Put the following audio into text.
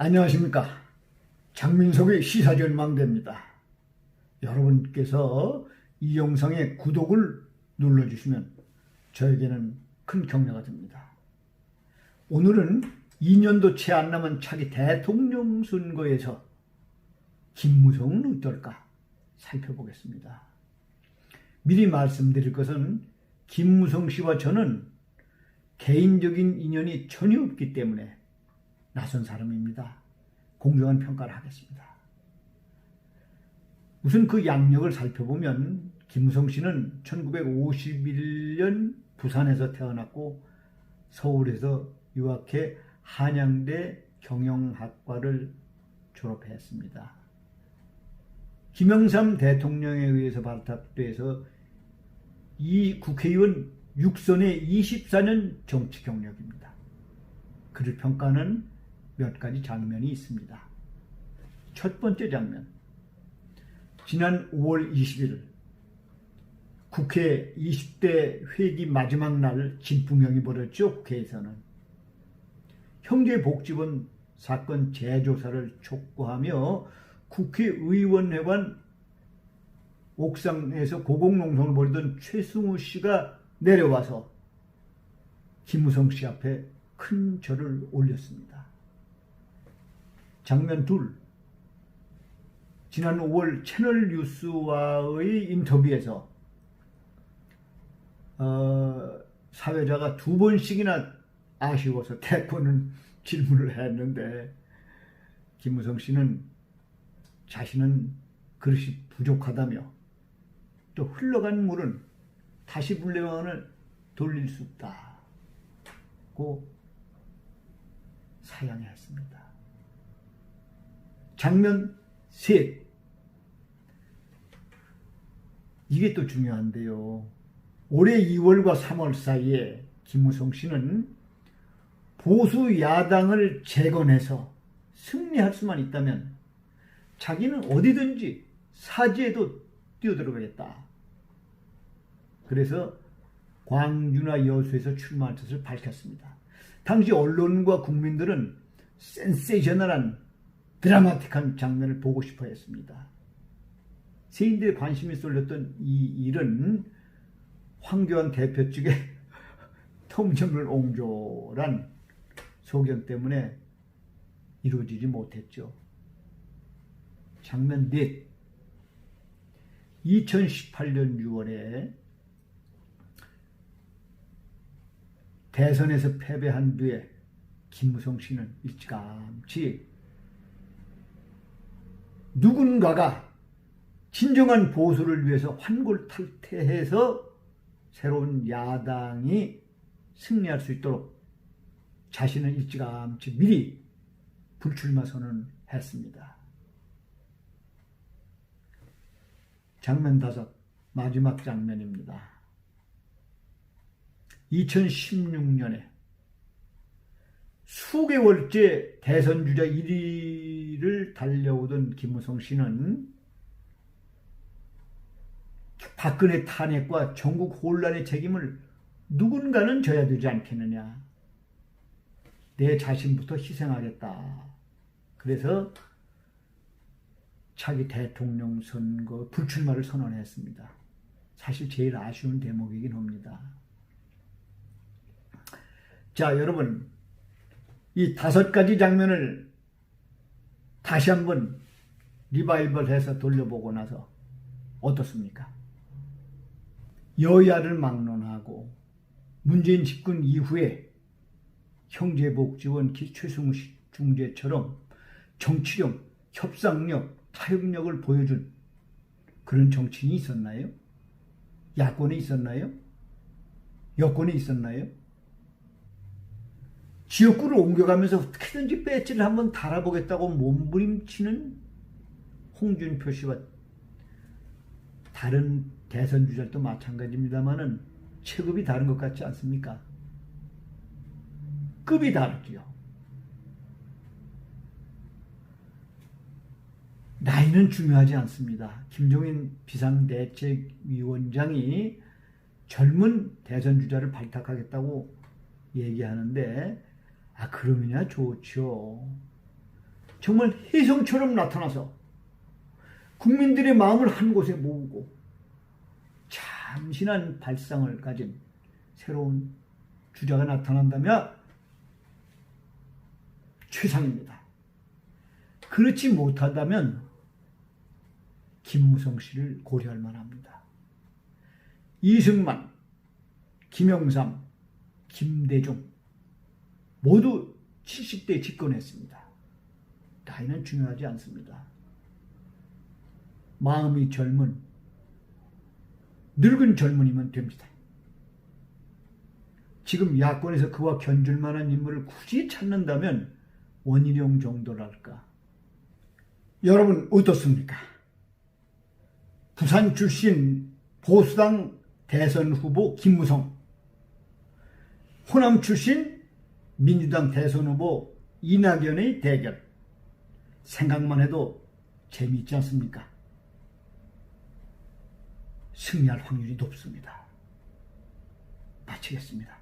안녕하십니까. 장민석의 시사전망대입니다. 여러분께서 이 영상에 구독을 눌러주시면 저에게는 큰 격려가 됩니다. 오늘은 2년도 채 안 남은 차기 대통령 선거에서 김무성은 어떨까 살펴보겠습니다. 미리 말씀드릴 것은 김무성 씨와 저는 개인적인 인연이 전혀 없기 때문에 낯선 사람입니다. 공정한 평가를 하겠습니다. 우선 그 양력을 살펴보면 김무성 씨는 1951년 부산에서 태어났고 서울에서 유학해 한양대 경영학과를 졸업했습니다. 김영삼 대통령에 의해서 발탁돼서 이 국회의원 6선의 24년 정치 경력입니다. 그를 평가하는 몇 가지 장면이 있습니다. 첫 번째 장면, 지난 5월 20일 국회 20대 회기 마지막 날 진풍경이 벌어졌죠. 국회에서는 형제복지원 사건 재조사를 촉구하며 국회의원회관 옥상에서 고공농성을 벌이던 최승우 씨가 내려와서 김무성 씨 앞에 큰 절을 올렸습니다. 장면 둘, 지난 5월 채널뉴스와의 인터뷰에서 사회자가 2번씩이나 아쉬워서 대꾸는 질문을 했는데 김무성 씨는 자신은 그릇이 부족하다며 또 흘러간 물은 다시 물레방아를 돌릴 수 없다고 사양했습니다. 장면 셋, 이게 또 중요한데요. 올해 2월과 3월 사이에 김무성 씨는 보수 야당을 재건해서 승리할 수만 있다면 자기는 어디든지 사지에도 뛰어들어가겠다. 그래서 광주나 여수에서 출마할 뜻을 밝혔습니다. 당시 언론과 국민들은 센세이셔널한 드라마틱한 장면을 보고 싶어 했습니다. 세인들의 관심이 쏠렸던 이 일은 황교안 대표 측의 통정을옹졸한 소견 때문에 이루어지지 못했죠. 장면 넷, 2018년 6월에 대선에서 패배한 뒤에 김무성 씨는 일찌감치 누군가가 진정한 보수를 위해서 환골탈태해서 새로운 야당이 승리할 수 있도록 자신은 일찌감치 미리 불출마 선언했습니다. 장면 5, 마지막 장면입니다. 2016년에 수개월째 대선 주자 1위를 달려오던 김무성 씨는 박근혜 탄핵과 전국 혼란의 책임을 누군가는 져야 되지 않겠느냐. 내 자신부터 희생하겠다. 그래서 차기 대통령 선거 불출마를 선언했습니다. 사실 제일 아쉬운 대목이긴 합니다. 자, 여러분, 이 5가지 장면을 다시 한번 리바이벌해서 돌려보고 나서 어떻습니까? 여야를 막론하고 문재인 집권 이후에 형제복지원 최승우 중재처럼 정치력, 협상력, 타협력을 보여준 그런 정치인이 있었나요? 야권에 있었나요? 여권에 있었나요? 지역구를 옮겨가면서 어떻게든지 배지를 한번 달아보겠다고 몸부림치는 홍준표 씨와 다른 대선 주자도 마찬가지입니다만은 체급이 다른 것 같지 않습니까? 급이 다르지요. 나이는 중요하지 않습니다. 김종인 비상대책위원장이 젊은 대선 주자를 발탁하겠다고 얘기하는데 그러면야 좋죠. 정말 혜성처럼 나타나서 국민들의 마음을 한 곳에 모으고 참신한 발상을 가진 새로운 주자가 나타난다면 최상입니다. 그렇지 못하다면 김무성 씨를 고려할 만합니다. 이승만, 김영삼, 김대중 모두 70대에 집권했습니다. 나이는 중요하지 않습니다. 마음이 젊은 늙은 젊은이면 됩니다. 지금 야권에서 그와 견줄 만한 인물을 굳이 찾는다면 원희룡 정도랄까. 여러분 어떻습니까? 부산 출신 보수당 대선 후보 김무성, 호남 출신 민주당 대선 후보 이낙연의 대결, 생각만 해도 재미있지 않습니까? 승리할 확률이 높습니다. 마치겠습니다.